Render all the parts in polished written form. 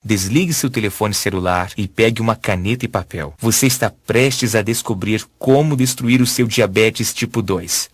Desligue seu telefone celular e pegue uma caneta e papel. Você está prestes a descobrir como destruir o seu diabetes tipo 2.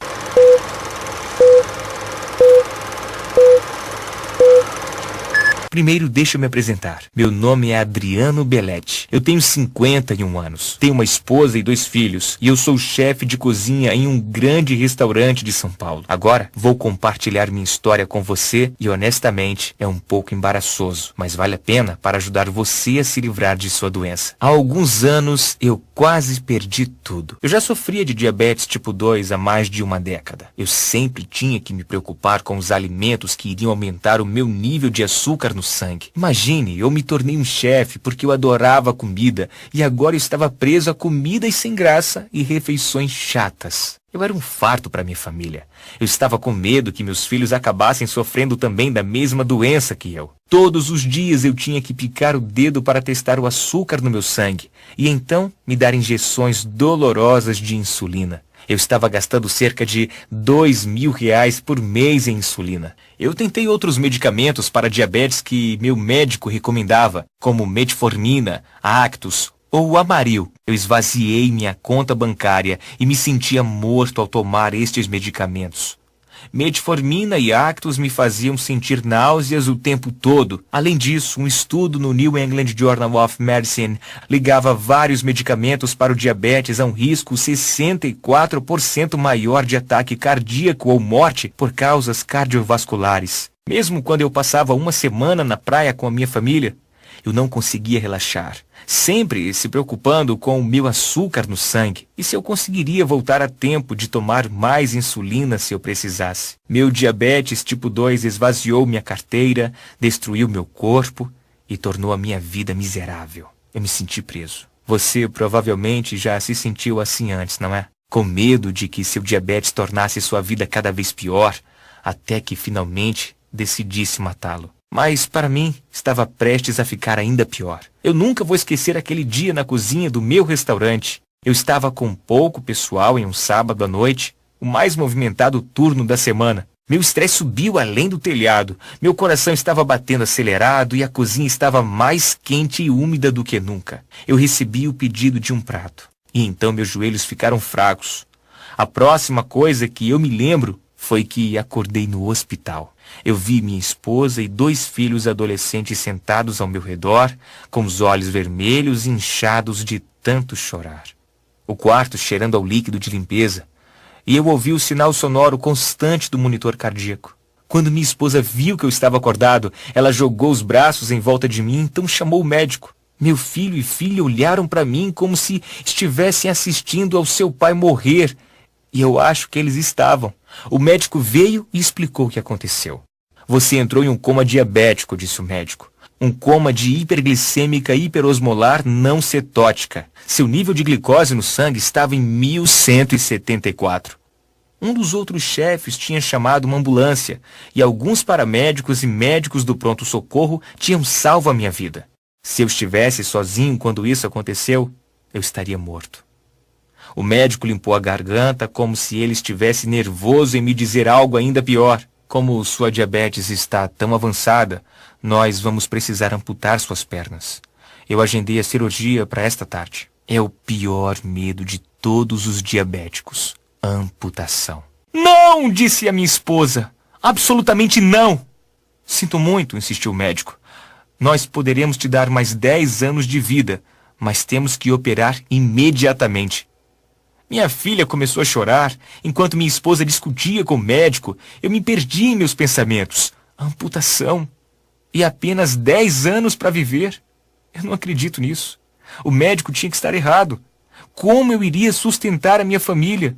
Primeiro, deixa eu me apresentar. Meu nome é Adriano Belletti. Eu tenho 51 anos. Tenho uma esposa e 2 filhos. E eu sou chefe de cozinha em um grande restaurante de São Paulo. Agora, vou compartilhar minha história com você e, honestamente, é um pouco embaraçoso. Mas vale a pena para ajudar você a se livrar de sua doença. Há alguns anos, eu quase perdi tudo. Eu já sofria de diabetes tipo 2 há mais de uma década. Eu sempre tinha que me preocupar com os alimentos que iriam aumentar o meu nível de açúcar no sangue. Imagine, eu me tornei um chefe porque eu adorava comida e agora eu estava preso a comidas sem graça e refeições chatas. Eu era um fardo para minha família. Eu estava com medo que meus filhos acabassem sofrendo também da mesma doença que eu. Todos os dias eu tinha que picar o dedo para testar o açúcar no meu sangue e então me dar injeções dolorosas de insulina. Eu estava gastando cerca de R$ 2.000 por mês em insulina. Eu tentei outros medicamentos para diabetes que meu médico recomendava, como metformina, Actus ou Amaryl. Eu esvaziei minha conta bancária e me sentia morto ao tomar estes medicamentos. Metformina e Actus me faziam sentir náuseas o tempo todo. Além disso, um estudo no New England Journal of Medicine ligava vários medicamentos para o diabetes a um risco 64% maior de ataque cardíaco ou morte por causas cardiovasculares. Mesmo quando eu passava uma semana na praia com a minha família, eu não conseguia relaxar, sempre se preocupando com o meu açúcar no sangue e se eu conseguiria voltar a tempo de tomar mais insulina se eu precisasse. Meu diabetes tipo 2 esvaziou minha carteira, destruiu meu corpo e tornou a minha vida miserável. Eu me senti preso. Você provavelmente já se sentiu assim antes, não é? Com medo de que seu diabetes tornasse sua vida cada vez pior, até que finalmente decidisse matá-lo. Mas, para mim, estava prestes a ficar ainda pior. Eu nunca vou esquecer aquele dia na cozinha do meu restaurante. Eu estava com pouco pessoal em um sábado à noite, o mais movimentado turno da semana. Meu estresse subiu além do telhado. Meu coração estava batendo acelerado e a cozinha estava mais quente e úmida do que nunca. Eu recebi o pedido de um prato. E então meus joelhos ficaram fracos. A próxima coisa que eu me lembro foi que acordei no hospital. Eu vi minha esposa e 2 filhos adolescentes sentados ao meu redor, com os olhos vermelhos e inchados de tanto chorar. O quarto cheirando ao líquido de limpeza, e eu ouvi o sinal sonoro constante do monitor cardíaco. Quando minha esposa viu que eu estava acordado, ela jogou os braços em volta de mim, então chamou o médico. Meu filho e filha olharam para mim como se estivessem assistindo ao seu pai morrer, e eu acho que eles estavam. O médico veio e explicou o que aconteceu. Você entrou em um coma diabético, disse o médico. Um coma de hiperglicêmica hiperosmolar não cetótica. Seu nível de glicose no sangue estava em 1174. Um dos outros chefes tinha chamado uma ambulância e alguns paramédicos e médicos do pronto-socorro tinham salvo a minha vida. Se eu estivesse sozinho quando isso aconteceu, eu estaria morto. O médico limpou a garganta como se ele estivesse nervoso em me dizer algo ainda pior. Como sua diabetes está tão avançada, nós vamos precisar amputar suas pernas. Eu agendei a cirurgia para esta tarde. É o pior medo de todos os diabéticos. A amputação. Não, disse a minha esposa. Absolutamente não. Sinto muito, insistiu o médico. Nós poderemos te dar mais 10 anos de vida, mas temos que operar imediatamente. Minha filha começou a chorar, enquanto minha esposa discutia com o médico. Eu me perdi em meus pensamentos. A amputação. E apenas 10 anos para viver. Eu não acredito nisso. O médico tinha que estar errado. Como eu iria sustentar a minha família?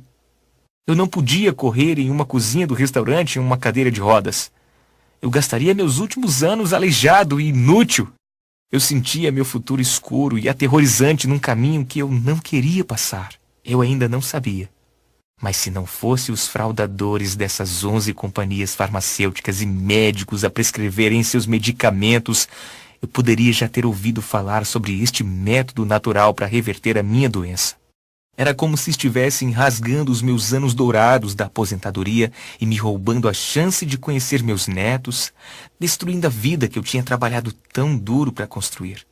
Eu não podia correr em uma cozinha do restaurante em uma cadeira de rodas. Eu gastaria meus últimos anos aleijado e inútil. Eu sentia meu futuro escuro e aterrorizante num caminho que eu não queria passar. Eu ainda não sabia. Mas se não fosse os fraudadores dessas 11 companhias farmacêuticas e médicos a prescreverem seus medicamentos, eu poderia já ter ouvido falar sobre este método natural para reverter a minha doença. Era como se estivessem rasgando os meus anos dourados da aposentadoria e me roubando a chance de conhecer meus netos, destruindo a vida que eu tinha trabalhado tão duro para construir.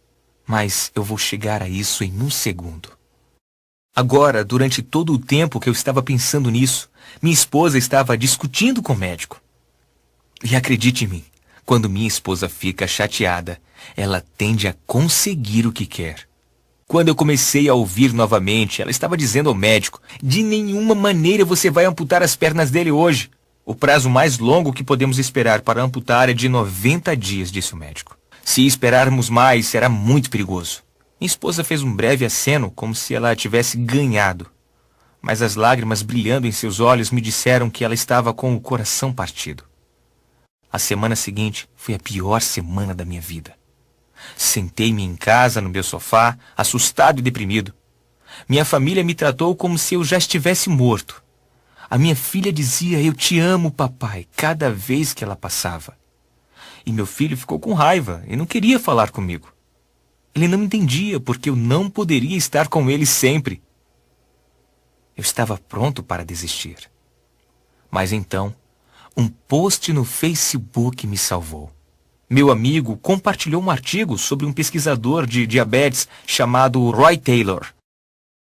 Mas eu vou chegar a isso em um segundo. Agora, durante todo o tempo que eu estava pensando nisso, minha esposa estava discutindo com o médico. E acredite em mim, quando minha esposa fica chateada, ela tende a conseguir o que quer. Quando eu comecei a ouvir novamente, ela estava dizendo ao médico: de nenhuma maneira você vai amputar as pernas dele hoje. O prazo mais longo que podemos esperar para amputar é de 90 dias, disse o médico. Se esperarmos mais, será muito perigoso. Minha esposa fez um breve aceno, como se ela tivesse ganhado. Mas as lágrimas brilhando em seus olhos me disseram que ela estava com o coração partido. A semana seguinte foi a pior semana da minha vida. Sentei-me em casa, no meu sofá, assustado e deprimido. Minha família me tratou como se eu já estivesse morto. A minha filha dizia: "Eu te amo, papai", cada vez que ela passava. E meu filho ficou com raiva e não queria falar comigo. Ele não entendia porque eu não poderia estar com ele sempre. Eu estava pronto para desistir. Mas então, um post no Facebook me salvou. Meu amigo compartilhou um artigo sobre um pesquisador de diabetes chamado Roy Taylor.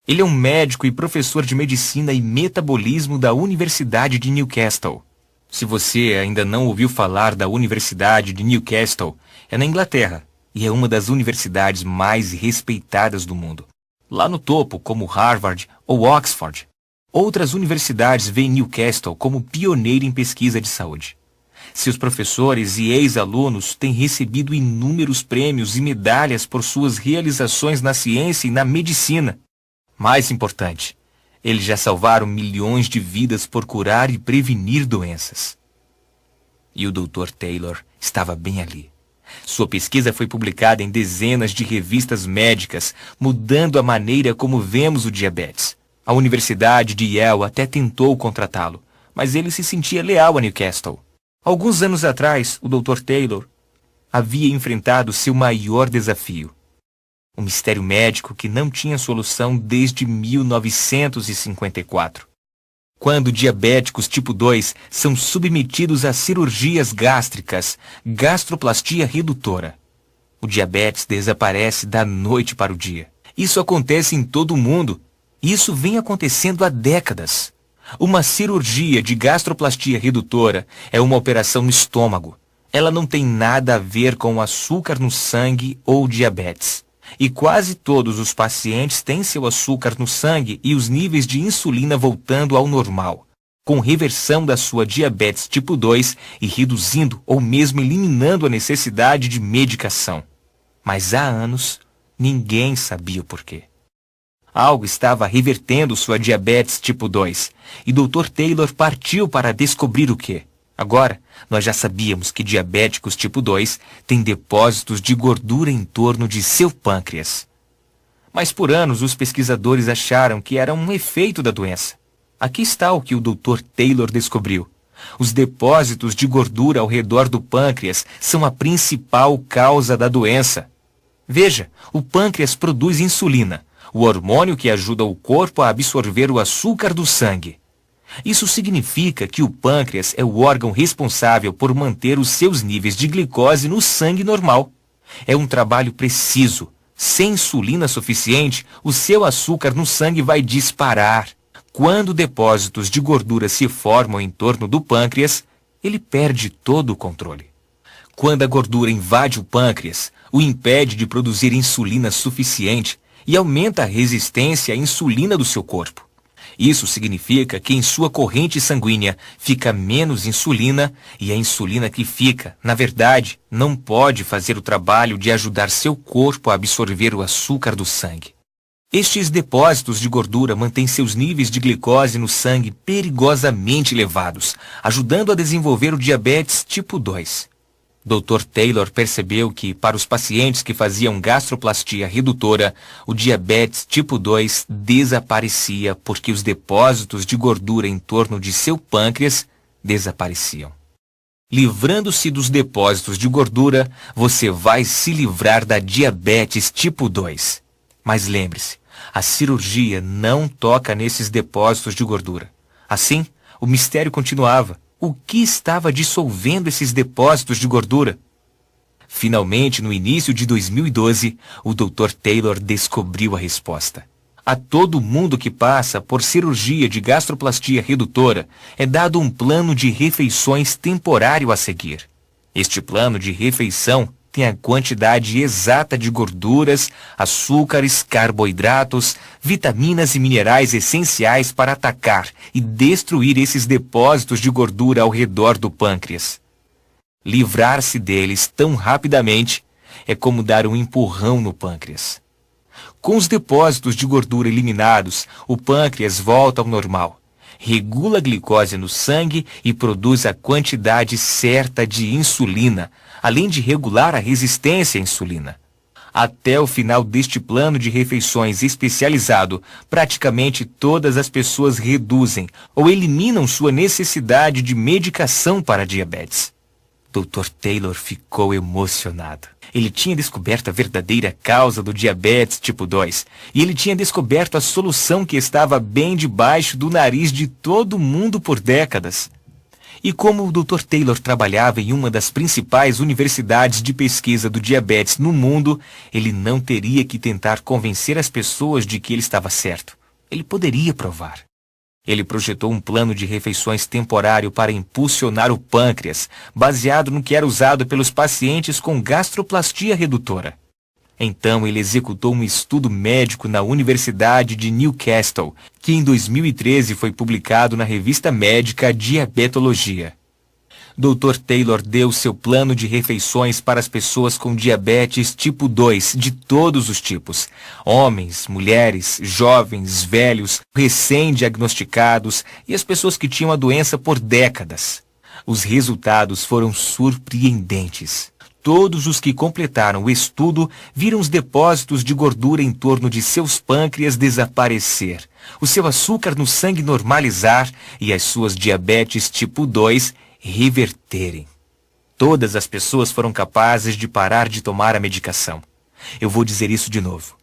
Ele é um médico e professor de medicina e metabolismo da Universidade de Newcastle. Se você ainda não ouviu falar da Universidade de Newcastle, é na Inglaterra e é uma das universidades mais respeitadas do mundo. Lá no topo, como Harvard ou Oxford. Outras universidades veem Newcastle como pioneiro em pesquisa de saúde. Seus professores e ex-alunos têm recebido inúmeros prêmios e medalhas por suas realizações na ciência e na medicina. Mais importante, eles já salvaram milhões de vidas por curar e prevenir doenças. E o Dr. Taylor estava bem ali. Sua pesquisa foi publicada em dezenas de revistas médicas, mudando a maneira como vemos o diabetes. A Universidade de Yale até tentou contratá-lo, mas ele se sentia leal a Newcastle. Alguns anos atrás, o Dr. Taylor havia enfrentado seu maior desafio. Um mistério médico que não tinha solução desde 1954. Quando diabéticos tipo 2 são submetidos a cirurgias gástricas, gastroplastia redutora. O diabetes desaparece da noite para o dia. Isso acontece em todo o mundo. Isso vem acontecendo há décadas. Uma cirurgia de gastroplastia redutora é uma operação no estômago. Ela não tem nada a ver com açúcar no sangue ou diabetes. E quase todos os pacientes têm seu açúcar no sangue e os níveis de insulina voltando ao normal, com reversão da sua diabetes tipo 2 e reduzindo ou mesmo eliminando a necessidade de medicação. Mas há anos, ninguém sabia o porquê. Algo estava revertendo sua diabetes tipo 2 e Dr. Taylor partiu para descobrir o quê. Agora, nós já sabíamos que diabéticos tipo 2 têm depósitos de gordura em torno de seu pâncreas. Mas por anos os pesquisadores acharam que era um efeito da doença. Aqui está o que o Dr. Taylor descobriu. Os depósitos de gordura ao redor do pâncreas são a principal causa da doença. Veja, o pâncreas produz insulina, o hormônio que ajuda o corpo a absorver o açúcar do sangue. Isso significa que o pâncreas é o órgão responsável por manter os seus níveis de glicose no sangue normal. É um trabalho preciso. Sem insulina suficiente, o seu açúcar no sangue vai disparar. Quando depósitos de gordura se formam em torno do pâncreas, ele perde todo o controle. Quando a gordura invade o pâncreas, o impede de produzir insulina suficiente e aumenta a resistência à insulina do seu corpo. Isso significa que em sua corrente sanguínea fica menos insulina e a insulina que fica, na verdade, não pode fazer o trabalho de ajudar seu corpo a absorver o açúcar do sangue. Estes depósitos de gordura mantêm seus níveis de glicose no sangue perigosamente elevados, ajudando a desenvolver o diabetes tipo 2. Dr. Taylor percebeu que, para os pacientes que faziam gastroplastia redutora, o diabetes tipo 2 desaparecia porque os depósitos de gordura em torno de seu pâncreas desapareciam. Livrando-se dos depósitos de gordura, você vai se livrar da diabetes tipo 2. Mas lembre-se, A cirurgia não toca nesses depósitos de gordura. Assim, o mistério continuava. O que estava dissolvendo esses depósitos de gordura? Finalmente, no início de 2012, o Dr. Taylor descobriu a resposta. A todo mundo que passa por cirurgia de gastroplastia redutora é dado um plano de refeições temporário a seguir. Este plano de refeição tem a quantidade exata de gorduras, açúcares, carboidratos, vitaminas e minerais essenciais para atacar e destruir esses depósitos de gordura ao redor do pâncreas. Livrar-se deles tão rapidamente é como dar um empurrão no pâncreas. Com os depósitos de gordura eliminados, o pâncreas volta ao normal, regula a glicose no sangue e produz a quantidade certa de insulina, além de regular a resistência à insulina. Até o final deste plano de refeições especializado, praticamente todas as pessoas reduzem ou eliminam sua necessidade de medicação para diabetes. Dr. Taylor ficou emocionado. Ele tinha descoberto a verdadeira causa do diabetes tipo 2 e ele tinha descoberto a solução que estava bem debaixo do nariz de todo mundo por décadas. E como o Dr. Taylor trabalhava em uma das principais universidades de pesquisa do diabetes no mundo, ele não teria que tentar convencer as pessoas de que ele estava certo. Ele poderia provar. Ele projetou um plano de refeições temporário para impulsionar o pâncreas, baseado no que era usado pelos pacientes com gastroplastia redutora. Então ele executou um estudo médico na Universidade de Newcastle, que em 2013 foi publicado na revista médica Diabetologia. Dr. Taylor deu seu plano de refeições para as pessoas com diabetes tipo 2, de todos os tipos. Homens, mulheres, jovens, velhos, recém-diagnosticados e as pessoas que tinham a doença por décadas. Os resultados foram surpreendentes. Todos os que completaram o estudo viram os depósitos de gordura em torno de seus pâncreas desaparecer, o seu açúcar no sangue normalizar e as suas diabetes tipo 2 reverterem. Todas as pessoas foram capazes de parar de tomar a medicação. Eu vou dizer isso de novo.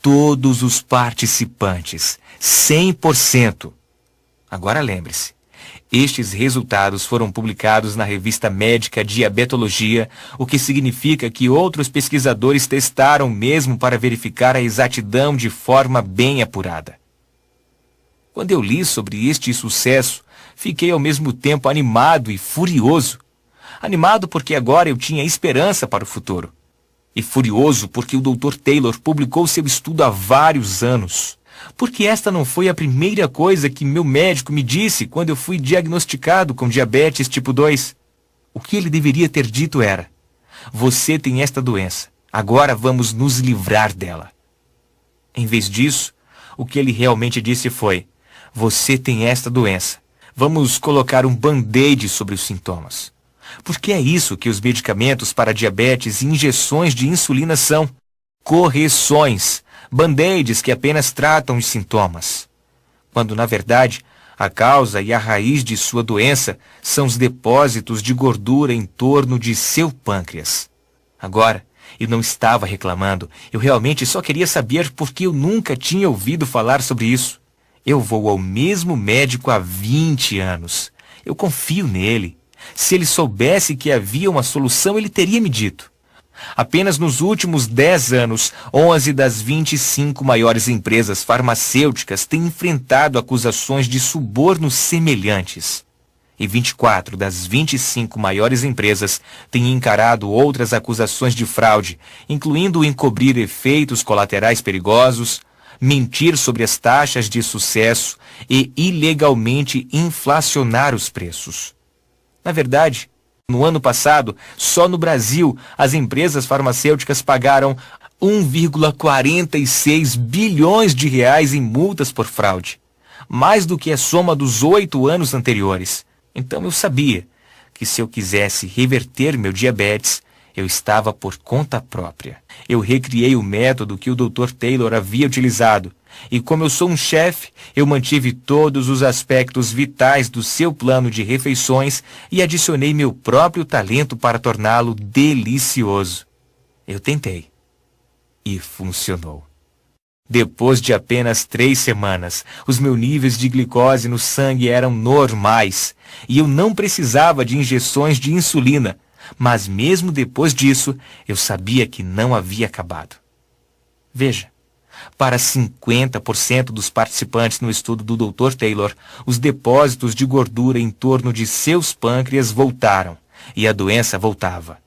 Todos os participantes, 100%. Agora lembre-se, estes resultados foram publicados na revista médica Diabetologia, o que significa que outros pesquisadores testaram mesmo para verificar a exatidão de forma bem apurada. Quando eu li sobre este sucesso, fiquei ao mesmo tempo animado e furioso. Animado porque agora eu tinha esperança para o futuro. E furioso porque o Dr. Taylor publicou seu estudo há vários anos. Porque esta não foi a primeira coisa que meu médico me disse quando eu fui diagnosticado com diabetes tipo 2. O que ele deveria ter dito era: você tem esta doença, agora vamos nos livrar dela. Em vez disso, o que ele realmente disse foi: você tem esta doença, vamos colocar um band-aid sobre os sintomas. Porque é isso que os medicamentos para diabetes e injeções de insulina são: correções, band-aids que apenas tratam os sintomas. Quando, na verdade, a causa e a raiz de sua doença são os depósitos de gordura em torno de seu pâncreas. Agora, eu não estava reclamando, eu realmente só queria saber por que eu nunca tinha ouvido falar sobre isso. Eu vou ao mesmo médico há 20 anos. Eu confio nele. Se ele soubesse que havia uma solução, ele teria me dito. Apenas nos últimos 10 anos, 11 das 25 maiores empresas farmacêuticas têm enfrentado acusações de subornos semelhantes. E 24 das 25 maiores empresas têm encarado outras acusações de fraude, incluindo encobrir efeitos colaterais perigosos, mentir sobre as taxas de sucesso e ilegalmente inflacionar os preços. Na verdade, no ano passado, só no Brasil, as empresas farmacêuticas pagaram 1,46 bilhões de reais em multas por fraude, mais do que a soma dos 8 anos anteriores. Então eu sabia que se eu quisesse reverter meu diabetes, eu estava por conta própria. Eu recriei o método que o Dr. Taylor havia utilizado. E como eu sou um chefe, eu mantive todos os aspectos vitais do seu plano de refeições e adicionei meu próprio talento para torná-lo delicioso. Eu tentei. E funcionou. Depois de apenas 3 semanas, os meus níveis de glicose no sangue eram normais e eu não precisava de injeções de insulina, mas mesmo depois disso, eu sabia que não havia acabado. Veja, para 50% dos participantes no estudo do Dr. Taylor, os depósitos de gordura em torno de seus pâncreas voltaram e a doença voltava.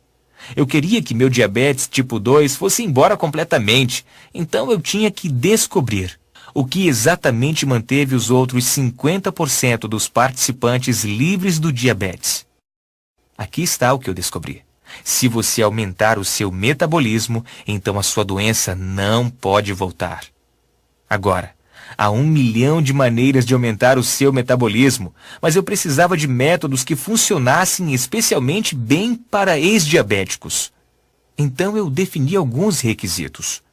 Eu queria que meu diabetes tipo 2 fosse embora completamente, então eu tinha que descobrir o que exatamente manteve os outros 50% dos participantes livres do diabetes. Aqui está o que eu descobri. Se você aumentar o seu metabolismo, então a sua doença não pode voltar. Agora, há 1 milhão de maneiras de aumentar o seu metabolismo, mas eu precisava de métodos que funcionassem especialmente bem para ex-diabéticos. Então eu defini alguns requisitos.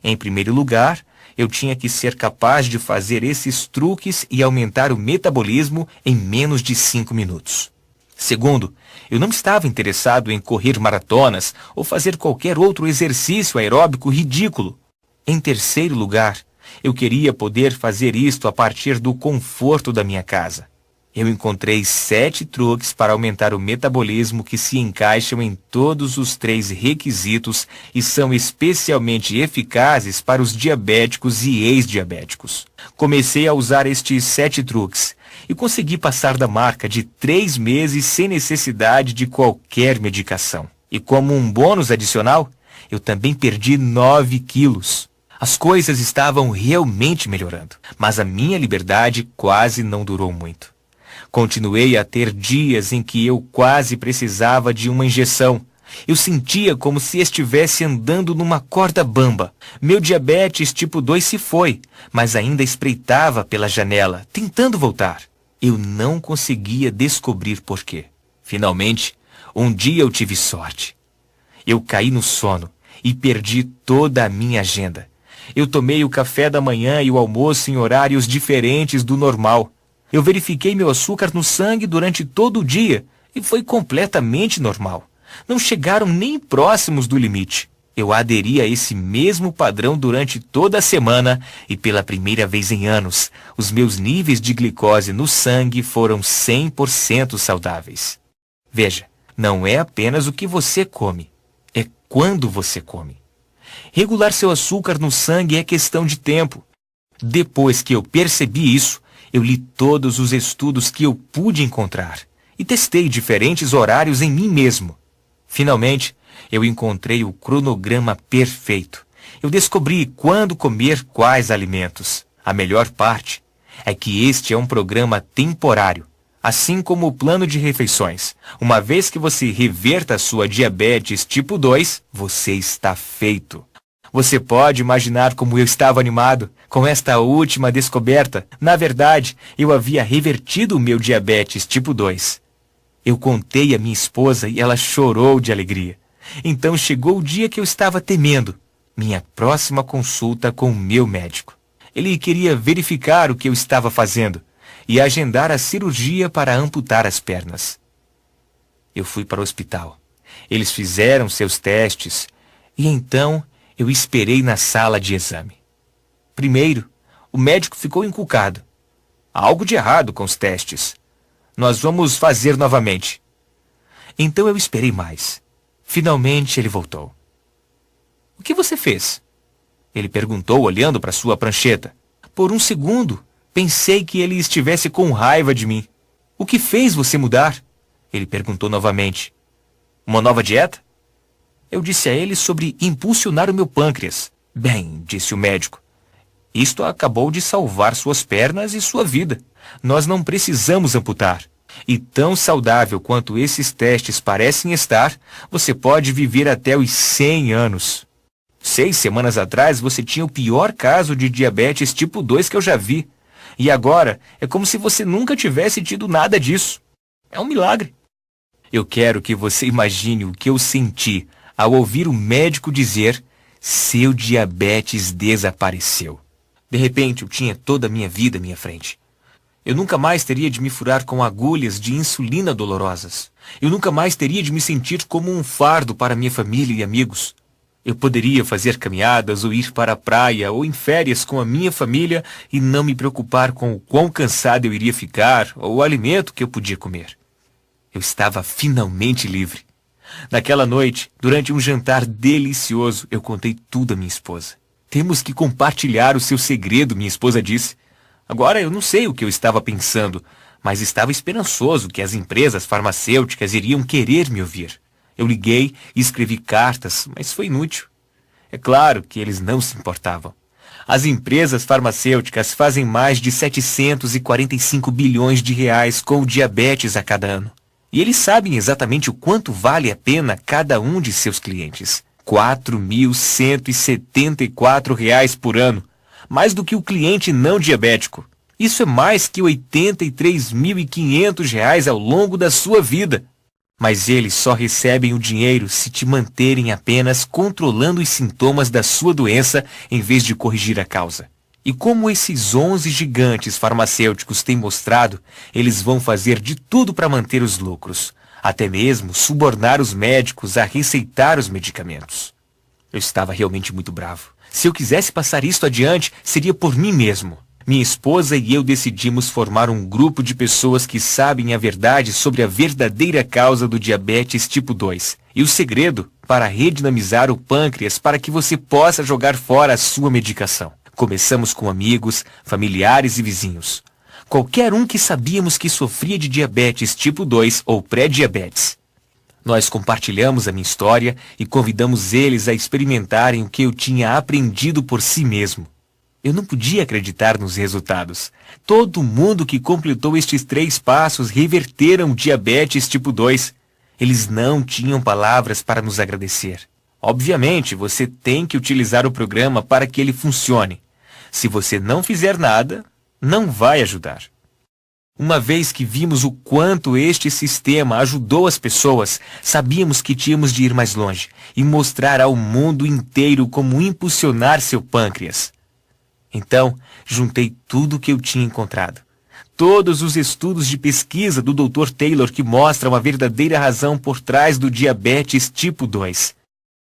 Em primeiro lugar, eu tinha que ser capaz de fazer esses truques e aumentar o metabolismo em menos de 5 minutos. Segundo, eu não estava interessado em correr maratonas ou fazer qualquer outro exercício aeróbico ridículo. Em terceiro lugar, eu queria poder fazer isto a partir do conforto da minha casa. Eu encontrei 7 truques para aumentar o metabolismo que se encaixam em todos os 3 requisitos e são especialmente eficazes para os diabéticos e ex-diabéticos. Comecei a usar estes 7 truques e consegui passar da marca de 3 meses sem necessidade de qualquer medicação. E como um bônus adicional, eu também perdi 9 quilos. As coisas estavam realmente melhorando, mas a minha liberdade quase não durou muito. Continuei a ter dias em que eu quase precisava de uma injeção. Eu sentia como se estivesse andando numa corda bamba. Meu diabetes tipo 2 se foi, mas ainda espreitava pela janela, tentando voltar. Eu não conseguia descobrir porquê. Finalmente, um dia eu tive sorte. Eu caí no sono e perdi toda a minha agenda. Eu tomei o café da manhã e o almoço em horários diferentes do normal. Eu verifiquei meu açúcar no sangue durante todo o dia e foi completamente normal. Não chegaram nem próximos do limite. Eu aderi a esse mesmo padrão durante toda a semana e pela primeira vez em anos, os meus níveis de glicose no sangue foram 100% saudáveis. Veja, não é apenas o que você come, é quando você come. Regular seu açúcar no sangue é questão de tempo. Depois que eu percebi isso, eu li todos os estudos que eu pude encontrar e testei diferentes horários em mim mesmo. Finalmente, eu encontrei o cronograma perfeito. Eu descobri quando comer quais alimentos. A melhor parte é que este é um programa temporário, assim como o plano de refeições. Uma vez que você reverta a sua diabetes tipo 2, você está feito. Você pode imaginar como eu estava animado com esta última descoberta. Na verdade, eu havia revertido o meu diabetes tipo 2. Eu contei à minha esposa e ela chorou de alegria. Então chegou o dia que eu estava temendo, minha próxima consulta com o meu médico. Ele queria verificar o que eu estava fazendo e agendar a cirurgia para amputar as pernas. Eu fui para o hospital. Eles fizeram seus testes e então eu esperei na sala de exame. Primeiro, o médico ficou encucado. Há algo de errado com os testes. Nós vamos fazer novamente. Então eu esperei mais. Finalmente ele voltou. O que você fez? Ele perguntou olhando para sua prancheta. Por um segundo, pensei que ele estivesse com raiva de mim. O que fez você mudar? Ele perguntou novamente. Uma nova dieta? Eu disse a ele sobre impulsionar o meu pâncreas. Bem, disse o médico, isto acabou de salvar suas pernas e sua vida. Nós não precisamos amputar. E tão saudável quanto esses testes parecem estar, você pode viver até os 100 anos. 6 semanas atrás você tinha o pior caso de diabetes tipo 2 que eu já vi. E agora é como se você nunca tivesse tido nada disso. É um milagre. Eu quero que você imagine o que eu senti ao ouvir o médico dizer: seu diabetes desapareceu. De repente eu tinha toda a minha vida à minha frente. Eu nunca mais teria de me furar com agulhas de insulina dolorosas. Eu nunca mais teria de me sentir como um fardo para minha família e amigos. Eu poderia fazer caminhadas ou ir para a praia ou em férias com a minha família e não me preocupar com o quão cansado eu iria ficar ou o alimento que eu podia comer. Eu estava finalmente livre. Naquela noite, durante um jantar delicioso, eu contei tudo à minha esposa. Temos que compartilhar o seu segredo, minha esposa disse. Agora eu não sei o que eu estava pensando, mas estava esperançoso que as empresas farmacêuticas iriam querer me ouvir. Eu liguei e escrevi cartas, mas foi inútil. É claro que eles não se importavam. As empresas farmacêuticas fazem mais de 745 bilhões de reais com o diabetes a cada ano. E eles sabem exatamente o quanto vale a pena cada um de seus clientes. R$ 4.174 por ano, mais do que o cliente não diabético. Isso é mais que R$ 83.500 ao longo da sua vida. Mas eles só recebem o dinheiro se te manterem apenas controlando os sintomas da sua doença em vez de corrigir a causa. E como esses 11 gigantes farmacêuticos têm mostrado, eles vão fazer de tudo para manter os lucros, até mesmo subornar os médicos a receitar os medicamentos. Eu estava realmente muito bravo. Se eu quisesse passar isto adiante, seria por mim mesmo. Minha esposa e eu decidimos formar um grupo de pessoas que sabem a verdade sobre a verdadeira causa do diabetes tipo 2 e o segredo para redinamizar o pâncreas para que você possa jogar fora a sua medicação. Começamos com amigos, familiares e vizinhos. Qualquer um que sabíamos que sofria de diabetes tipo 2 ou pré-diabetes. Nós compartilhamos a minha história e convidamos eles a experimentarem o que eu tinha aprendido por si mesmo. Eu não podia acreditar nos resultados. Todo mundo que completou estes 3 passos reverteram o diabetes tipo 2. Eles não tinham palavras para nos agradecer. Obviamente, você tem que utilizar o programa para que ele funcione. Se você não fizer nada, não vai ajudar. Uma vez que vimos o quanto este sistema ajudou as pessoas, sabíamos que tínhamos de ir mais longe e mostrar ao mundo inteiro como impulsionar seu pâncreas. Então, juntei tudo o que eu tinha encontrado. Todos os estudos de pesquisa do Dr. Taylor que mostram a verdadeira razão por trás do diabetes tipo 2.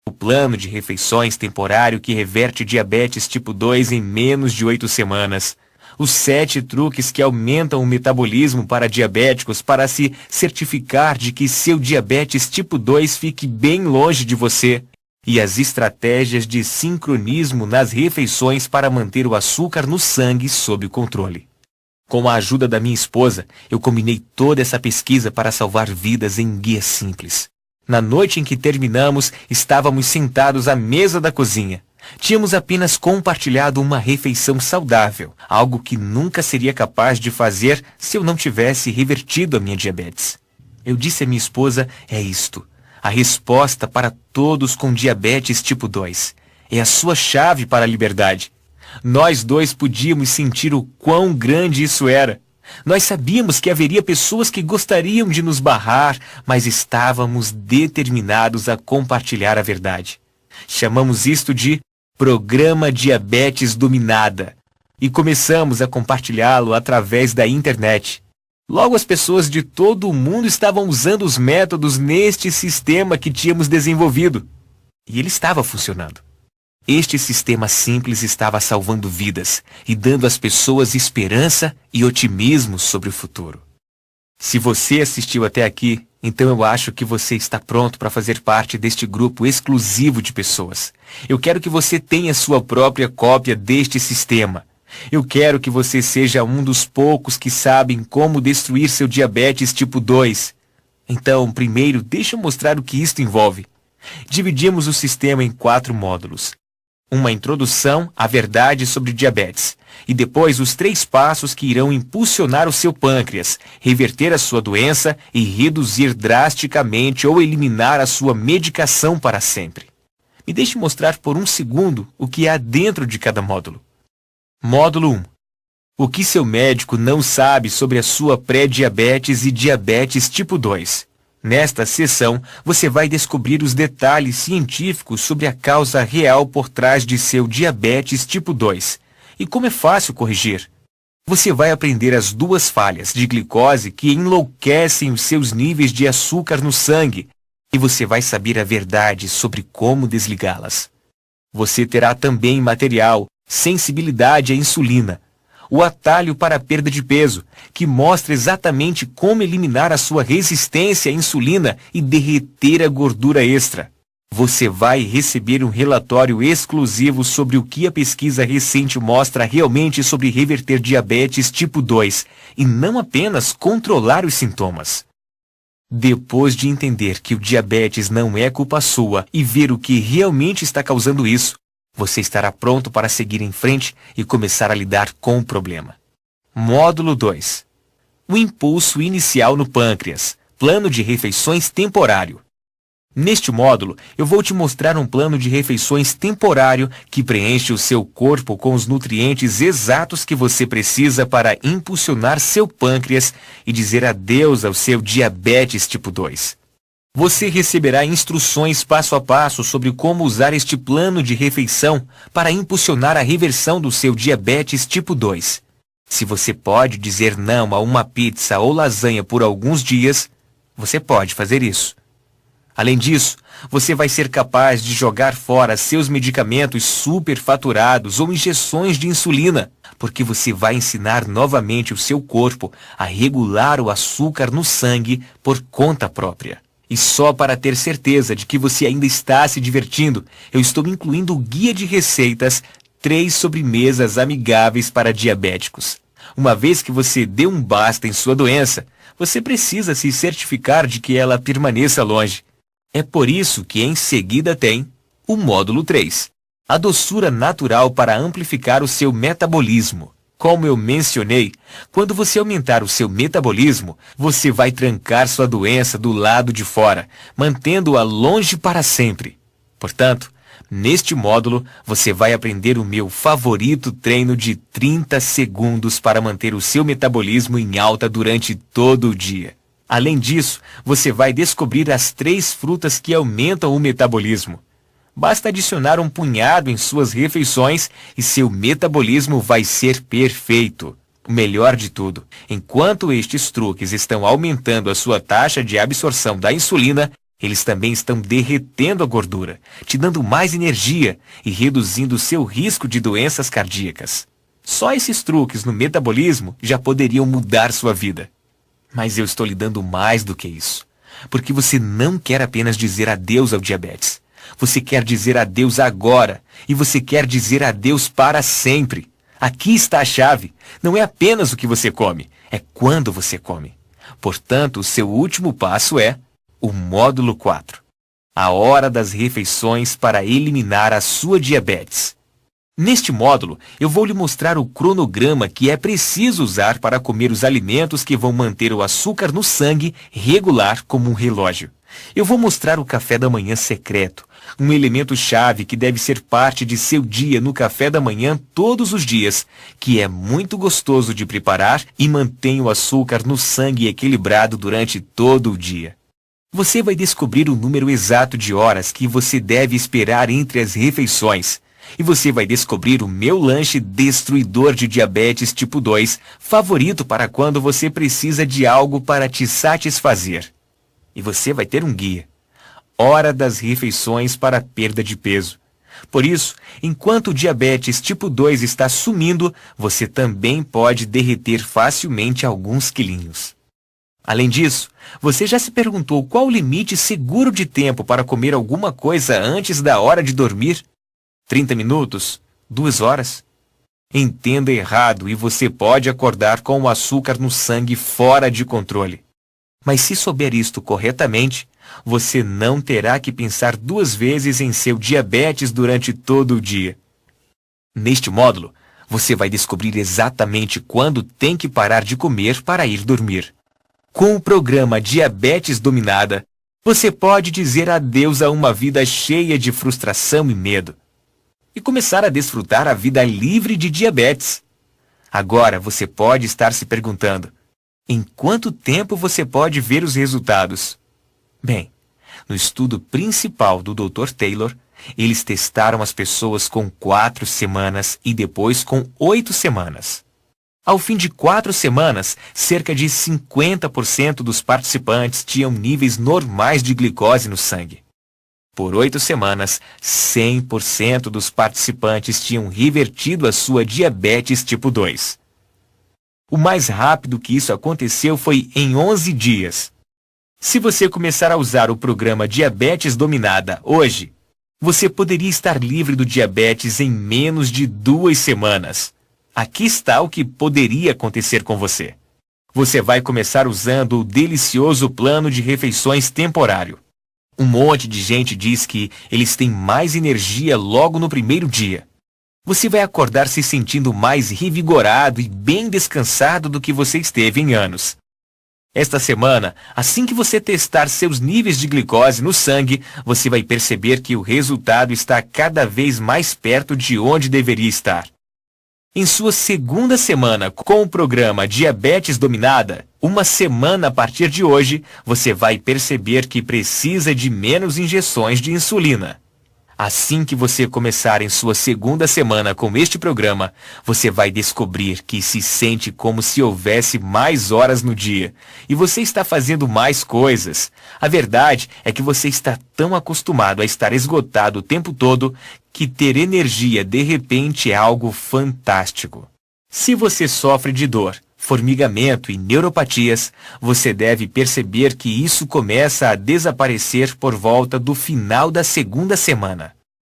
O plano de refeições temporário que reverte diabetes tipo 2 em menos de 8 semanas. Os 7 truques que aumentam o metabolismo para diabéticos para se certificar de que seu diabetes tipo 2 fique bem longe de você. E as estratégias de sincronismo nas refeições para manter o açúcar no sangue sob controle. Com a ajuda da minha esposa, eu combinei toda essa pesquisa para salvar vidas em um guia simples. Na noite em que terminamos, estávamos sentados à mesa da cozinha. Tínhamos apenas compartilhado uma refeição saudável, algo que nunca seria capaz de fazer se eu não tivesse revertido a minha diabetes. Eu disse à minha esposa, é isto. A resposta para todos com diabetes tipo 2. É a sua chave para a liberdade. Nós dois podíamos sentir o quão grande isso era. Nós sabíamos que haveria pessoas que gostariam de nos barrar, mas estávamos determinados a compartilhar a verdade. Chamamos isto de Programa Diabetes Dominada e começamos a compartilhá-lo através da internet. Logo as pessoas de todo o mundo estavam usando os métodos neste sistema que tínhamos desenvolvido. E ele estava funcionando. Este sistema simples estava salvando vidas e dando às pessoas esperança e otimismo sobre o futuro. Se você assistiu até aqui, então eu acho que você está pronto para fazer parte deste grupo exclusivo de pessoas. Eu quero que você tenha sua própria cópia deste sistema. Eu quero que você seja um dos poucos que sabem como destruir seu diabetes tipo 2. Então, primeiro, deixa eu mostrar o que isto envolve. Dividimos o sistema em 4 módulos. Uma introdução à verdade sobre diabetes. E depois os 3 passos que irão impulsionar o seu pâncreas, reverter a sua doença e reduzir drasticamente ou eliminar a sua medicação para sempre. Me deixe mostrar por um segundo o que há dentro de cada módulo. Módulo 1. O que seu médico não sabe sobre a sua pré-diabetes e diabetes tipo 2. Nesta sessão, você vai descobrir os detalhes científicos sobre a causa real por trás de seu diabetes tipo 2 e como é fácil corrigir. Você vai aprender as 2 falhas de glicose que enlouquecem os seus níveis de açúcar no sangue e você vai saber a verdade sobre como desligá-las. Você terá também material, sensibilidade à insulina, o atalho para a perda de peso, que mostra exatamente como eliminar a sua resistência à insulina e derreter a gordura extra. Você vai receber um relatório exclusivo sobre o que a pesquisa recente mostra realmente sobre reverter diabetes tipo 2 e não apenas controlar os sintomas. Depois de entender que o diabetes não é culpa sua e ver o que realmente está causando isso, você estará pronto para seguir em frente e começar a lidar com o problema. Módulo 2. O impulso inicial no pâncreas. Plano de refeições temporário. Neste módulo, eu vou te mostrar um plano de refeições temporário que preenche o seu corpo com os nutrientes exatos que você precisa para impulsionar seu pâncreas e dizer adeus ao seu diabetes tipo 2. Você receberá instruções passo a passo sobre como usar este plano de refeição para impulsionar a reversão do seu diabetes tipo 2. Se você pode dizer não a uma pizza ou lasanha por alguns dias, você pode fazer isso. Além disso, você vai ser capaz de jogar fora seus medicamentos superfaturados ou injeções de insulina, porque você vai ensinar novamente o seu corpo a regular o açúcar no sangue por conta própria. E só para ter certeza de que você ainda está se divertindo, eu estou incluindo o guia de receitas 3 sobremesas amigáveis para diabéticos. Uma vez que você deu um basta em sua doença, você precisa se certificar de que ela permaneça longe. É por isso que em seguida tem o módulo 3, a doçura natural para amplificar o seu metabolismo. Como eu mencionei, quando você aumentar o seu metabolismo, você vai trancar sua doença do lado de fora, mantendo-a longe para sempre. Portanto, neste módulo, você vai aprender o meu favorito treino de 30 segundos para manter o seu metabolismo em alta durante todo o dia. Além disso, você vai descobrir as 3 frutas que aumentam o metabolismo. Basta adicionar um punhado em suas refeições e seu metabolismo vai ser perfeito. O melhor de tudo, enquanto estes truques estão aumentando a sua taxa de absorção da insulina, eles também estão derretendo a gordura, te dando mais energia e reduzindo seu risco de doenças cardíacas. Só esses truques no metabolismo já poderiam mudar sua vida. Mas eu estou lhe dando mais do que isso, porque você não quer apenas dizer adeus ao diabetes. Você quer dizer adeus agora, e você quer dizer adeus para sempre. Aqui está a chave. Não é apenas o que você come, é quando você come. Portanto, o seu último passo é o módulo 4. A hora das refeições para eliminar a sua diabetes. Neste módulo, eu vou lhe mostrar o cronograma que é preciso usar para comer os alimentos que vão manter o açúcar no sangue regular como um relógio. Eu vou mostrar o café da manhã secreto, um elemento-chave que deve ser parte de seu dia no café da manhã todos os dias, que é muito gostoso de preparar e mantém o açúcar no sangue equilibrado durante todo o dia. Você vai descobrir o número exato de horas que você deve esperar entre as refeições. E você vai descobrir o meu lanche destruidor de diabetes tipo 2, favorito para quando você precisa de algo para te satisfazer. E você vai ter um guia. Hora das refeições para perda de peso. Por isso, enquanto o diabetes tipo 2 está sumindo, você também pode derreter facilmente alguns quilinhos. Além disso, você já se perguntou qual o limite seguro de tempo para comer alguma coisa antes da hora de dormir? 30 minutos? 2 horas? Entenda errado e você pode acordar com o açúcar no sangue fora de controle. Mas se souber isto corretamente, você não terá que pensar 2 vezes em seu diabetes durante todo o dia. Neste módulo, você vai descobrir exatamente quando tem que parar de comer para ir dormir. Com o programa Diabetes Dominada, você pode dizer adeus a uma vida cheia de frustração e medo e começar a desfrutar a vida livre de diabetes. Agora você pode estar se perguntando, em quanto tempo você pode ver os resultados? Bem, no estudo principal do Dr. Taylor, eles testaram as pessoas com 4 semanas e depois com 8 semanas. Ao fim de 4 semanas, cerca de 50% dos participantes tinham níveis normais de glicose no sangue. Por 8 semanas, 100% dos participantes tinham revertido a sua diabetes tipo 2. O mais rápido que isso aconteceu foi em 11 dias. Se você começar a usar o programa Diabetes Dominada hoje, você poderia estar livre do diabetes em menos de 2 semanas. Aqui está o que poderia acontecer com você. Você vai começar usando o delicioso plano de refeições temporário. Um monte de gente diz que eles têm mais energia logo no primeiro dia. Você vai acordar se sentindo mais revigorado e bem descansado do que você esteve em anos. Esta semana, assim que você testar seus níveis de glicose no sangue, você vai perceber que o resultado está cada vez mais perto de onde deveria estar. Em sua segunda semana com o programa Diabetes Dominada, uma semana a partir de hoje, você vai perceber que precisa de menos injeções de insulina. Assim que você começar em sua segunda semana com este programa, você vai descobrir que se sente como se houvesse mais horas no dia e você está fazendo mais coisas. A verdade é que você está tão acostumado a estar esgotado o tempo todo que ter energia de repente é algo fantástico. Se você sofre de dor, formigamento e neuropatias, você deve perceber que isso começa a desaparecer por volta do final da segunda semana.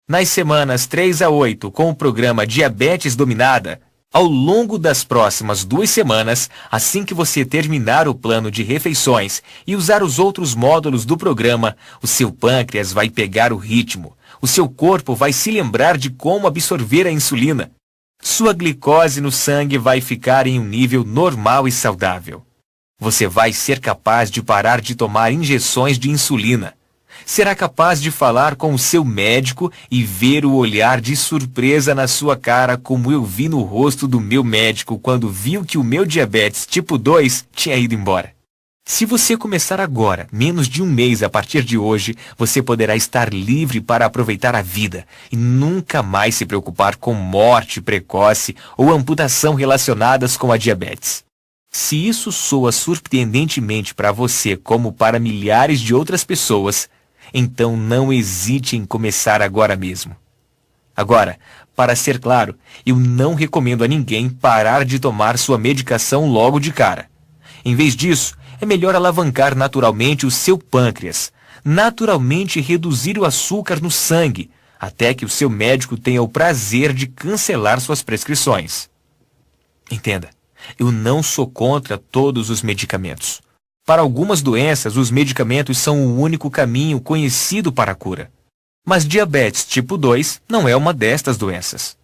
Nas semanas 3 a 8, com o programa Diabetes Dominada, ao longo das próximas 2 semanas, assim que você terminar o plano de refeições e usar os outros módulos do programa, o seu pâncreas vai pegar o ritmo, o seu corpo vai se lembrar de como absorver a insulina. Sua glicose no sangue vai ficar em um nível normal e saudável. Você vai ser capaz de parar de tomar injeções de insulina. Será capaz de falar com o seu médico e ver o olhar de surpresa na sua cara como eu vi no rosto do meu médico quando viu que o meu diabetes tipo 2 tinha ido embora. Se você começar agora, menos de um mês a partir de hoje, você poderá estar livre para aproveitar a vida e nunca mais se preocupar com morte precoce ou amputação relacionadas com a diabetes. Se isso soa surpreendentemente para você como para milhares de outras pessoas, então não hesite em começar agora mesmo. Agora, para ser claro, eu não recomendo a ninguém parar de tomar sua medicação logo de cara. Em vez disso, é melhor alavancar naturalmente o seu pâncreas, naturalmente reduzir o açúcar no sangue, até que o seu médico tenha o prazer de cancelar suas prescrições. Entenda, eu não sou contra todos os medicamentos. Para algumas doenças, os medicamentos são o único caminho conhecido para a cura. Mas diabetes tipo 2 não é uma destas doenças.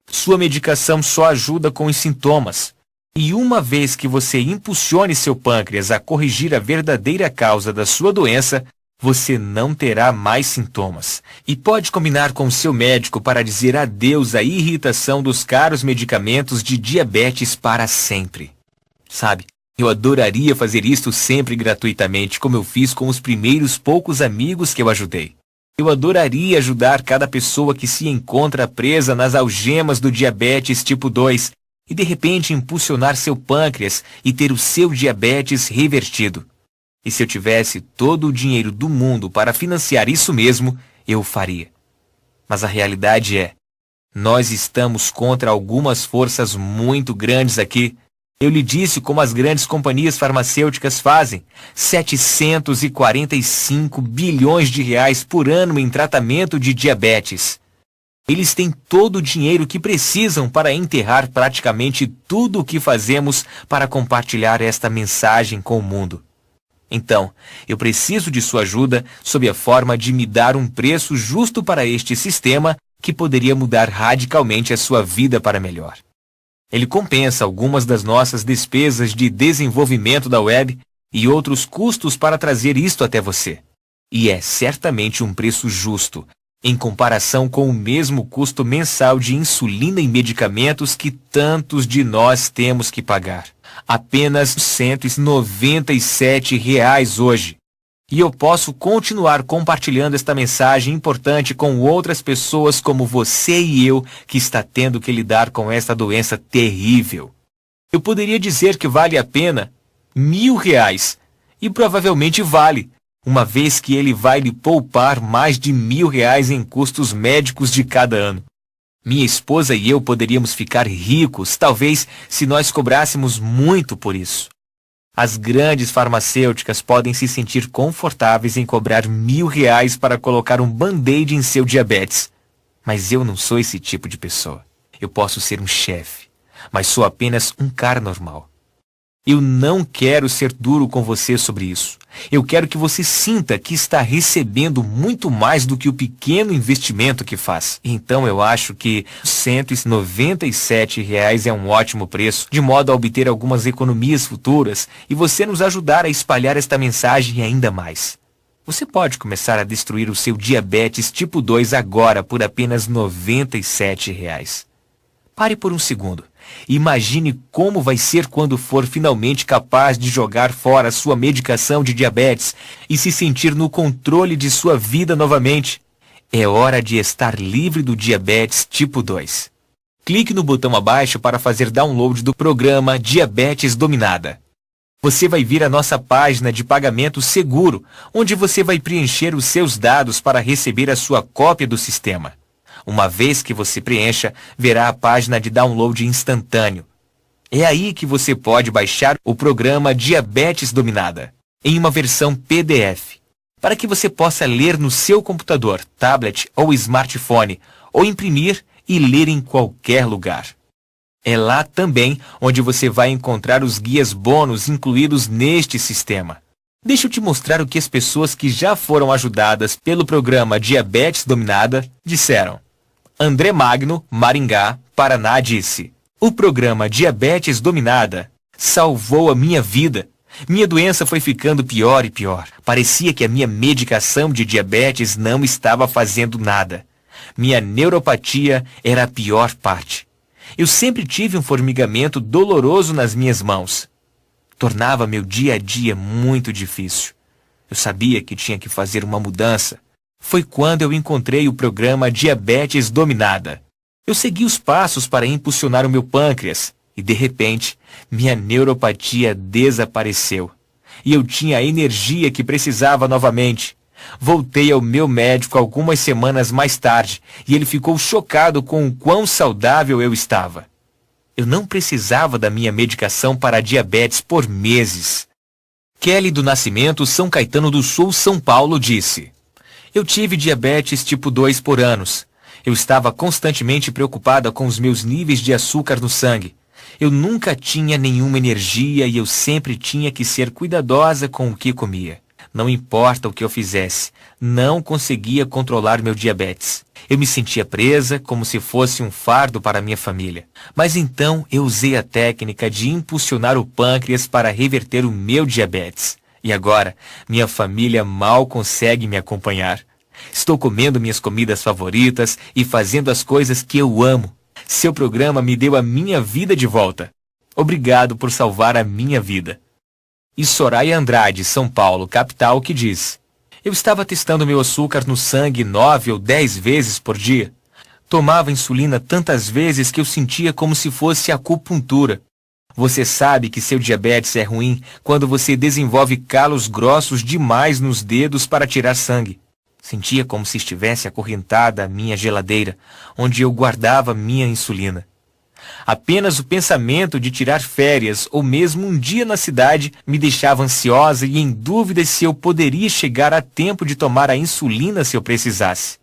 Sua medicação só ajuda com os sintomas. E uma vez que você impulsione seu pâncreas a corrigir a verdadeira causa da sua doença, você não terá mais sintomas. E pode combinar com seu médico para dizer adeus à irritação dos caros medicamentos de diabetes para sempre. Sabe, eu adoraria fazer isto sempre gratuitamente, como eu fiz com os primeiros poucos amigos que eu ajudei. Eu adoraria ajudar cada pessoa que se encontra presa nas algemas do diabetes tipo 2 e de repente impulsionar seu pâncreas e ter o seu diabetes revertido. E se eu tivesse todo o dinheiro do mundo para financiar isso mesmo, eu o faria. Mas a realidade é, nós estamos contra algumas forças muito grandes aqui. Eu lhe disse como as grandes companhias farmacêuticas fazem, 745 bilhões de reais por ano em tratamento de diabetes. Eles têm todo o dinheiro que precisam para enterrar praticamente tudo o que fazemos para compartilhar esta mensagem com o mundo. Então, eu preciso de sua ajuda sob a forma de me dar um preço justo para este sistema que poderia mudar radicalmente a sua vida para melhor. Ele compensa algumas das nossas despesas de desenvolvimento da web e outros custos para trazer isto até você. E é certamente um preço justo, em comparação com o mesmo custo mensal de insulina e medicamentos que tantos de nós temos que pagar. Apenas R$ 197 hoje. E eu posso continuar compartilhando esta mensagem importante com outras pessoas como você e eu que está tendo que lidar com esta doença terrível. Eu poderia dizer que vale a pena R$ 1.000, e provavelmente vale, uma vez que ele vai lhe poupar mais de R$ 1.000 em custos médicos de cada ano. Minha esposa e eu poderíamos ficar ricos, talvez, se nós cobrássemos muito por isso. As grandes farmacêuticas podem se sentir confortáveis em cobrar R$ 1.000 para colocar um band-aid em seu diabetes. Mas eu não sou esse tipo de pessoa. Eu posso ser um chefe, mas sou apenas um cara normal. Eu não quero ser duro com você sobre isso. Eu quero que você sinta que está recebendo muito mais do que o pequeno investimento que faz. Então eu acho que R$ 197 é um ótimo preço, de modo a obter algumas economias futuras e você nos ajudar a espalhar esta mensagem ainda mais. Você pode começar a destruir o seu diabetes tipo 2 agora por apenas R$ 97. Pare por um segundo. Imagine como vai ser quando for finalmente capaz de jogar fora sua medicação de diabetes e se sentir no controle de sua vida novamente. É hora de estar livre do diabetes tipo 2. Clique no botão abaixo para fazer download do programa Diabetes Dominada. Você vai vir à nossa página de pagamento seguro, onde você vai preencher os seus dados para receber a sua cópia do sistema. Uma vez que você preencha, verá a página de download instantâneo. É aí que você pode baixar o programa Diabetes Dominada, em uma versão PDF, para que você possa ler no seu computador, tablet ou smartphone, ou imprimir e ler em qualquer lugar. É lá também onde você vai encontrar os guias bônus incluídos neste sistema. Deixa eu te mostrar o que as pessoas que já foram ajudadas pelo programa Diabetes Dominada disseram. André Magno, Maringá, Paraná, disse: o programa Diabetes Dominada salvou a minha vida. Minha doença foi ficando pior e pior. Parecia que a minha medicação de diabetes não estava fazendo nada. Minha neuropatia era a pior parte. Eu sempre tive um formigamento doloroso nas minhas mãos. Tornava meu dia a dia muito difícil. Eu sabia que tinha que fazer uma mudança. Foi quando eu encontrei o programa Diabetes Dominada. Eu segui os passos para impulsionar o meu pâncreas e, de repente, minha neuropatia desapareceu. E eu tinha a energia que precisava novamente. Voltei ao meu médico algumas semanas mais tarde e ele ficou chocado com o quão saudável eu estava. Eu não precisava da minha medicação para a diabetes por meses. Kelly do Nascimento, São Caetano do Sul, São Paulo, disse: eu tive diabetes tipo 2 por anos. Eu estava constantemente preocupada com os meus níveis de açúcar no sangue. Eu nunca tinha nenhuma energia e eu sempre tinha que ser cuidadosa com o que comia. Não importa o que eu fizesse, não conseguia controlar meu diabetes. Eu me sentia presa como se fosse um fardo para minha família. Mas então eu usei a técnica de impulsionar o pâncreas para reverter o meu diabetes. E agora, minha família mal consegue me acompanhar. Estou comendo minhas comidas favoritas e fazendo as coisas que eu amo. Seu programa me deu a minha vida de volta. Obrigado por salvar a minha vida. E Soraya Andrade, São Paulo, capital, que diz: eu estava testando meu açúcar no sangue 9 ou 10 vezes por dia. Tomava insulina tantas vezes que eu sentia como se fosse acupuntura. Você sabe que seu diabetes é ruim quando você desenvolve calos grossos demais nos dedos para tirar sangue. Sentia como se estivesse acorrentada a minha geladeira, onde eu guardava minha insulina. Apenas o pensamento de tirar férias ou mesmo um dia na cidade me deixava ansiosa e em dúvida se eu poderia chegar a tempo de tomar a insulina se eu precisasse.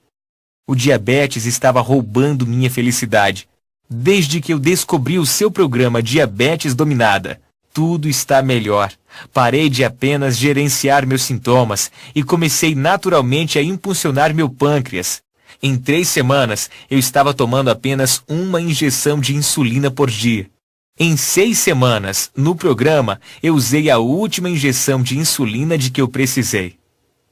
O diabetes estava roubando minha felicidade. Desde que eu descobri o seu programa Diabetes Dominada, tudo está melhor. Parei de apenas gerenciar meus sintomas e comecei naturalmente a impulsionar meu pâncreas. Em 3 semanas, eu estava tomando apenas uma injeção de insulina por dia. Em 6 semanas, no programa, eu usei a última injeção de insulina de que eu precisei.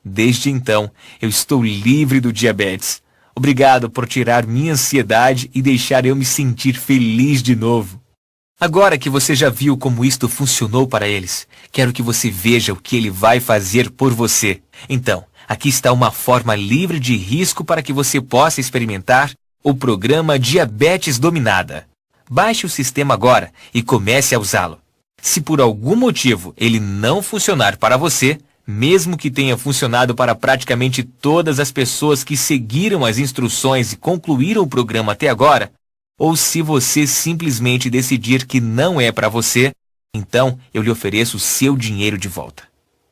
Desde então, eu estou livre do diabetes. Obrigado por tirar minha ansiedade e deixar eu me sentir feliz de novo. Agora que você já viu como isto funcionou para eles, quero que você veja o que ele vai fazer por você. Então, aqui está uma forma livre de risco para que você possa experimentar o programa Diabetes Dominada. Baixe o sistema agora e comece a usá-lo. Se por algum motivo ele não funcionar para você, mesmo que tenha funcionado para praticamente todas as pessoas que seguiram as instruções e concluíram o programa até agora, ou se você simplesmente decidir que não é para você, então eu lhe ofereço o seu dinheiro de volta.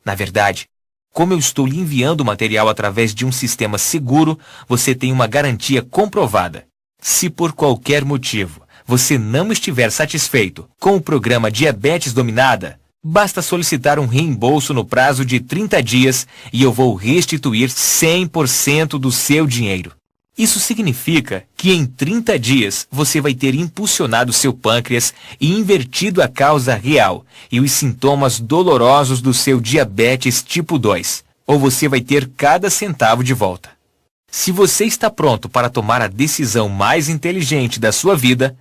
Na verdade, como eu estou lhe enviando o material através de um sistema seguro, você tem uma garantia comprovada. Se por qualquer motivo você não estiver satisfeito com o programa Diabetes Dominada, basta solicitar um reembolso no prazo de 30 dias e eu vou restituir 100% do seu dinheiro. Isso significa que em 30 dias você vai ter impulsionado seu pâncreas e invertido a causa real e os sintomas dolorosos do seu diabetes tipo 2, ou você vai ter cada centavo de volta. Se você está pronto para tomar a decisão mais inteligente da sua vida,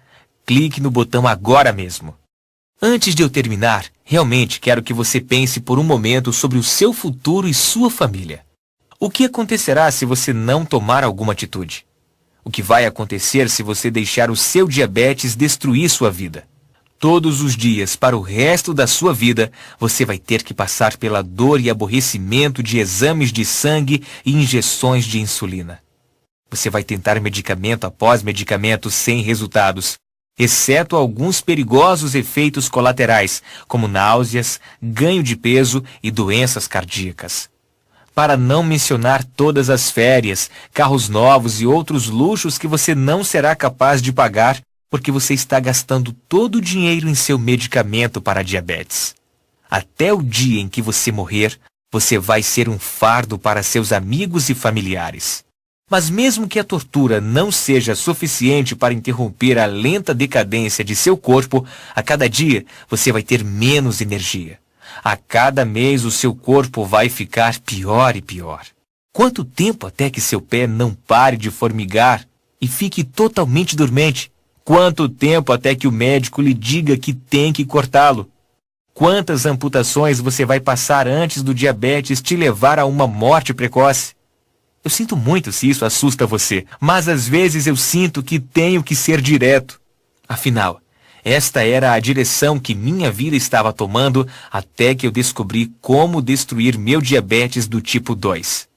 clique no botão agora mesmo. Antes de eu terminar, realmente quero que você pense por um momento sobre o seu futuro e sua família. O que acontecerá se você não tomar alguma atitude? O que vai acontecer se você deixar o seu diabetes destruir sua vida? Todos os dias, para o resto da sua vida, você vai ter que passar pela dor e aborrecimento de exames de sangue e injeções de insulina. Você vai tentar medicamento após medicamento sem resultados, exceto alguns perigosos efeitos colaterais, como náuseas, ganho de peso e doenças cardíacas. Para não mencionar todas as férias, carros novos e outros luxos que você não será capaz de pagar porque você está gastando todo o dinheiro em seu medicamento para a diabetes. Até o dia em que você morrer, você vai ser um fardo para seus amigos e familiares. Mas mesmo que a tortura não seja suficiente para interromper a lenta decadência de seu corpo, a cada dia você vai ter menos energia. A cada mês o seu corpo vai ficar pior e pior. Quanto tempo até que seu pé não pare de formigar e fique totalmente dormente? Quanto tempo até que o médico lhe diga que tem que cortá-lo? Quantas amputações você vai passar antes do diabetes te levar a uma morte precoce? Eu sinto muito se isso assusta você, mas às vezes eu sinto que tenho que ser direto. Afinal, esta era a direção que minha vida estava tomando até que eu descobri como destruir meu diabetes do tipo 2.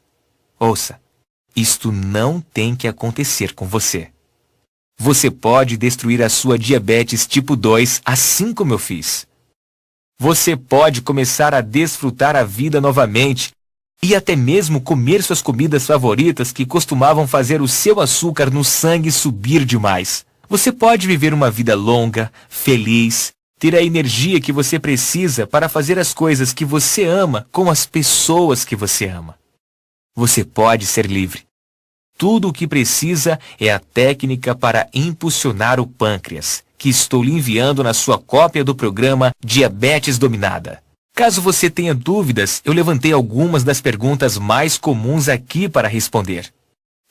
Ouça, isto não tem que acontecer com você. Você pode destruir a sua diabetes tipo 2 assim como eu fiz. Você pode começar a desfrutar a vida novamente e até mesmo comer suas comidas favoritas que costumavam fazer o seu açúcar no sangue subir demais. Você pode viver uma vida longa, feliz, ter a energia que você precisa para fazer as coisas que você ama com as pessoas que você ama. Você pode ser livre. Tudo o que precisa é a técnica para impulsionar o pâncreas, que estou lhe enviando na sua cópia do programa Diabetes Dominada. Caso você tenha dúvidas, eu levantei algumas das perguntas mais comuns aqui para responder.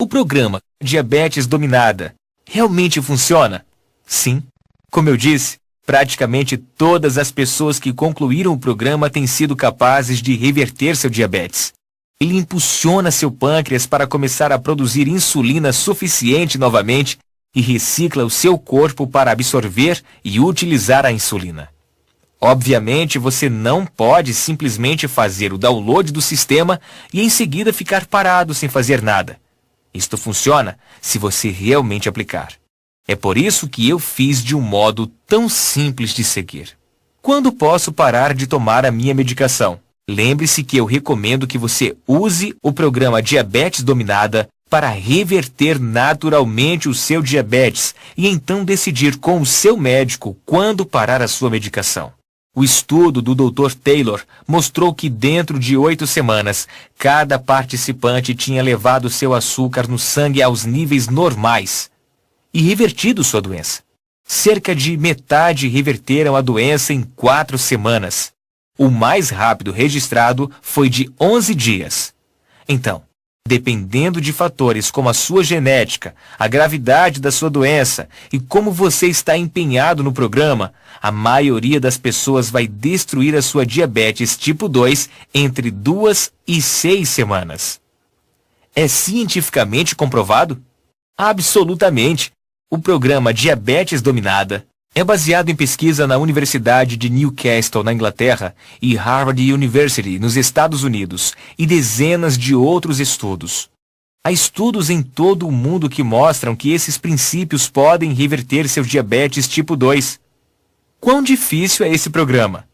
O programa Diabetes Dominada realmente funciona? Sim. Como eu disse, praticamente todas as pessoas que concluíram o programa têm sido capazes de reverter seu diabetes. Ele impulsiona seu pâncreas para começar a produzir insulina suficiente novamente e recicla o seu corpo para absorver e utilizar a insulina. Obviamente, você não pode simplesmente fazer o download do sistema e em seguida ficar parado sem fazer nada. Isto funciona se você realmente aplicar. É por isso que eu fiz de um modo tão simples de seguir. Quando posso parar de tomar a minha medicação? Lembre-se que eu recomendo que você use o programa Diabetes Dominada para reverter naturalmente o seu diabetes e então decidir com o seu médico quando parar a sua medicação. O estudo do Dr. Taylor mostrou que dentro de 8 semanas, cada participante tinha levado seu açúcar no sangue aos níveis normais e revertido sua doença. Cerca de metade reverteram a doença em 4 semanas. O mais rápido registrado foi de 11 dias. Então, dependendo de fatores como a sua genética, a gravidade da sua doença e como você está empenhado no programa, a maioria das pessoas vai destruir a sua diabetes tipo 2 entre 2 e 6 semanas. É cientificamente comprovado? Absolutamente. O programa Diabetes Dominada é baseado em pesquisa na Universidade de Newcastle, na Inglaterra, e Harvard University, nos Estados Unidos, e dezenas de outros estudos. Há estudos em todo o mundo que mostram que esses princípios podem reverter seu diabetes tipo 2. Quão difícil é esse programa?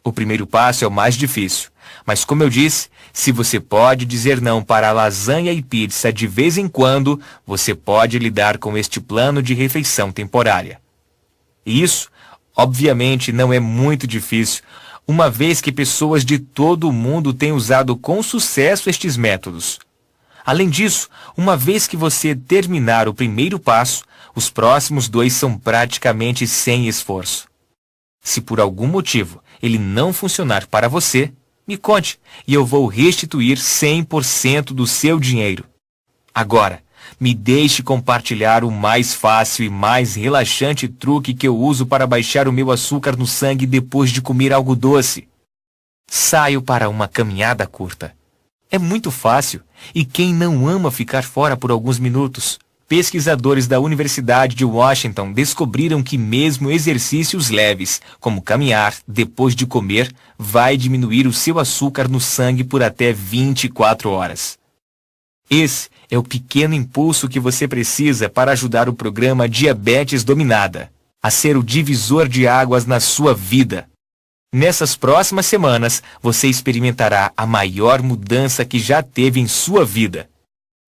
O primeiro passo é o mais difícil, mas como eu disse, se você pode dizer não para lasanha e pizza de vez em quando, você pode lidar com este plano de refeição temporária. E isso, obviamente, não é muito difícil, uma vez que pessoas de todo o mundo têm usado com sucesso estes métodos. Além disso, uma vez que você terminar o primeiro passo, os próximos 2 são praticamente sem esforço. Se por algum motivo ele não funcionar para você, me conte e eu vou restituir 100% do seu dinheiro. Agora, me deixe compartilhar o mais fácil e mais relaxante truque que eu uso para baixar o meu açúcar no sangue depois de comer algo doce. Saio para uma caminhada curta. É muito fácil, e quem não ama ficar fora por alguns minutos? Pesquisadores da Universidade de Washington descobriram que mesmo exercícios leves, como caminhar depois de comer, vai diminuir o seu açúcar no sangue por até 24 horas. Esse é o pequeno impulso que você precisa para ajudar o programa Diabetes Dominada a ser o divisor de águas na sua vida. Nessas próximas semanas, você experimentará a maior mudança que já teve em sua vida.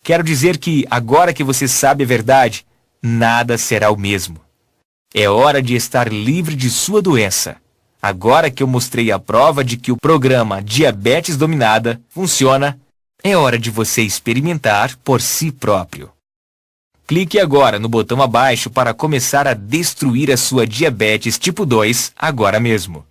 Quero dizer que, agora que você sabe a verdade, nada será o mesmo. É hora de estar livre de sua doença. Agora que eu mostrei a prova de que o programa Diabetes Dominada funciona, é hora de você experimentar por si próprio. Clique agora no botão abaixo para começar a destruir a sua diabetes tipo 2 agora mesmo.